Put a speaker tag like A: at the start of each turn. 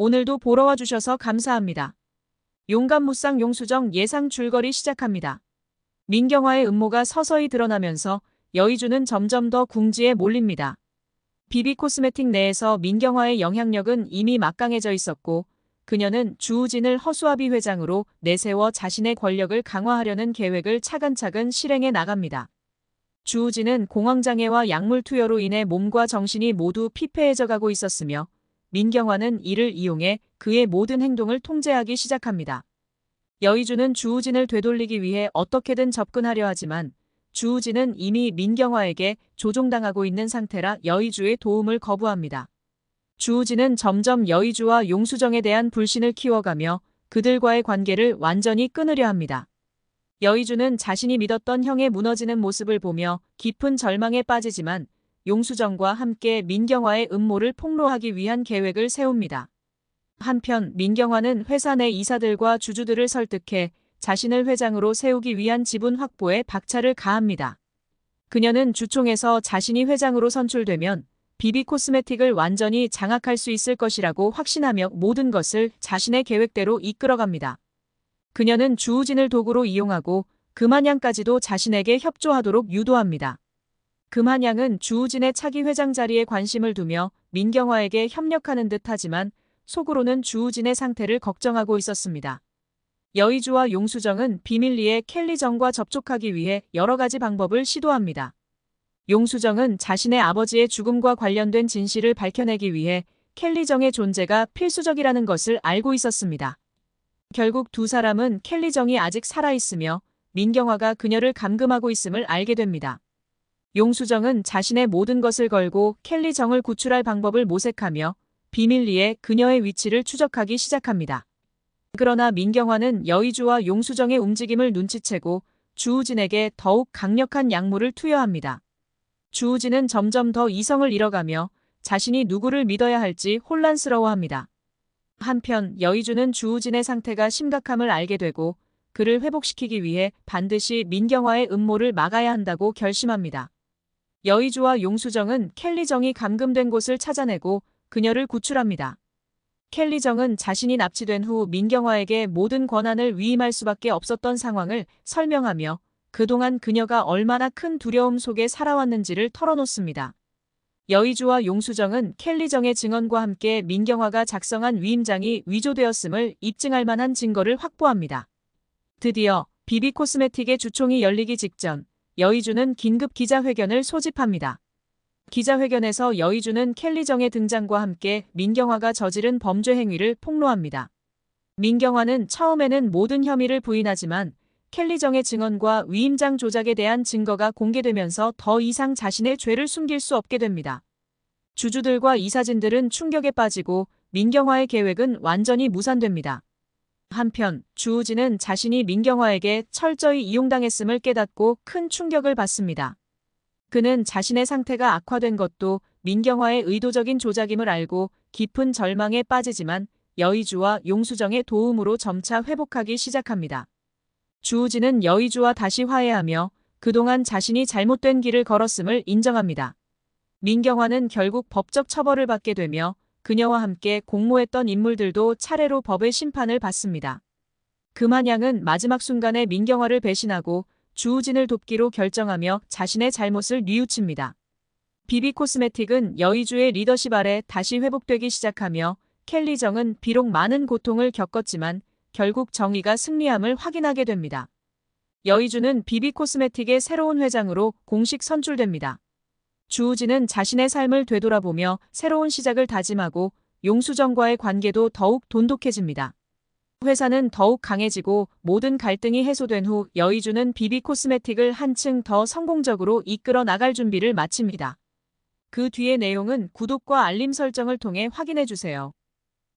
A: 오늘도 보러 와주셔서 감사합니다. 용감무쌍 용수정 예상 줄거리 시작합니다. 민경화의 음모가 서서히 드러나면서 여의주는 점점 더 궁지에 몰립니다. 비비코스메틱 내에서 민경화의 영향력은 이미 막강해져 있었고 그녀는 주우진을 허수아비 회장으로 내세워 자신의 권력을 강화하려는 계획을 차근차근 실행해 나갑니다. 주우진은 공황장애와 약물 투여로 인해 몸과 정신이 모두 피폐해져 가고 있었으며 민경화는 이를 이용해 그의 모든 행동을 통제하기 시작합니다. 여의주는 주우진을 되돌리기 위해 어떻게든 접근하려 하지만 주우진은 이미 민경화에게 조종당하고 있는 상태라 여의주의 도움을 거부합니다. 주우진은 점점 여의주와 용수정에 대한 불신을 키워가며 그들과의 관계를 완전히 끊으려 합니다. 여의주는 자신이 믿었던 형의 무너지는 모습을 보며 깊은 절망에 빠지지만 용수정과 함께 민경화의 음모를 폭로하기 위한 계획을 세웁니다. 한편 민경화는 회사 내 이사들과 주주들을 설득해 자신을 회장으로 세우기 위한 지분 확보에 박차를 가합니다. 그녀는 주총에서 자신이 회장으로 선출되면 비비코스메틱을 완전히 장악할 수 있을 것이라고 확신하며 모든 것을 자신의 계획대로 이끌어갑니다. 그녀는 주우진을 도구로 이용하고 금한양까지도 자신에게 협조하도록 유도합니다. 금한양은 주우진의 차기 회장 자리에 관심을 두며 민경화에게 협력하는 듯 하지만 속으로는 주우진의 상태를 걱정하고 있었습니다. 여의주와 용수정은 비밀리에 켈리정과 접촉하기 위해 여러 가지 방법을 시도합니다. 용수정은 자신의 아버지의 죽음과 관련된 진실을 밝혀내기 위해 켈리정의 존재가 필수적이라는 것을 알고 있었습니다. 결국 두 사람은 켈리정이 아직 살아있으며 민경화가 그녀를 감금하고 있음을 알게 됩니다. 용수정은 자신의 모든 것을 걸고 켈리정을 구출할 방법을 모색하며 비밀리에 그녀의 위치를 추적하기 시작합니다. 그러나 민경화는 여의주와 용수정의 움직임을 눈치채고 주우진에게 더욱 강력한 약물을 투여합니다. 주우진은 점점 더 이성을 잃어가며 자신이 누구를 믿어야 할지 혼란스러워합니다. 한편 여의주는 주우진의 상태가 심각함을 알게 되고 그를 회복시키기 위해 반드시 민경화의 음모를 막아야 한다고 결심합니다. 여의주와 용수정은 켈리정이 감금된 곳을 찾아내고 그녀를 구출합니다. 켈리정은 자신이 납치된 후 민경화에게 모든 권한을 위임할 수밖에 없었던 상황을 설명하며 그동안 그녀가 얼마나 큰 두려움 속에 살아왔는지를 털어놓습니다. 여의주와 용수정은 켈리정의 증언과 함께 민경화가 작성한 위임장이 위조되었음을 입증할 만한 증거를 확보합니다. 드디어 비비코스메틱의 주총이 열리기 직전 여의주는 긴급 기자회견을 소집합니다. 기자회견에서 여의주는 켈리정의 등장과 함께 민경화가 저지른 범죄 행위를 폭로합니다. 민경화는 처음에는 모든 혐의를 부인하지만 켈리정의 증언과 위임장 조작에 대한 증거가 공개되면서 더 이상 자신의 죄를 숨길 수 없게 됩니다. 주주들과 이사진들은 충격에 빠지고 민경화의 계획은 완전히 무산됩니다. 한편 주우진은 자신이 민경화에게 철저히 이용당했음을 깨닫고 큰 충격을 받습니다. 그는 자신의 상태가 악화된 것도 민경화의 의도적인 조작임을 알고 깊은 절망에 빠지지만 여의주와 용수정의 도움으로 점차 회복하기 시작합니다. 주우진은 여의주와 다시 화해하며 그동안 자신이 잘못된 길을 걸었음을 인정합니다. 민경화는 결국 법적 처벌을 받게 되며 그녀와 함께 공모했던 인물들도 차례로 법의 심판을 받습니다. 금한양은 마지막 순간에 민경화를 배신하고 주우진을 돕기로 결정하며 자신의 잘못을 뉘우칩니다. 비비코스메틱은 여의주의 리더십 아래 다시 회복되기 시작하며 켈리정은 비록 많은 고통을 겪었지만 결국 정의가 승리함을 확인하게 됩니다. 여의주는 비비코스메틱의 새로운 회장으로 공식 선출됩니다. 주우진은 자신의 삶을 되돌아보며 새로운 시작을 다짐하고 용수정과의 관계도 더욱 돈독해집니다. 회사는 더욱 강해지고 모든 갈등이 해소된 후 여의주는 비비코스메틱을 한층 더 성공적으로 이끌어 나갈 준비를 마칩니다. 그 뒤의 내용은 구독과 알림 설정을 통해 확인해 주세요.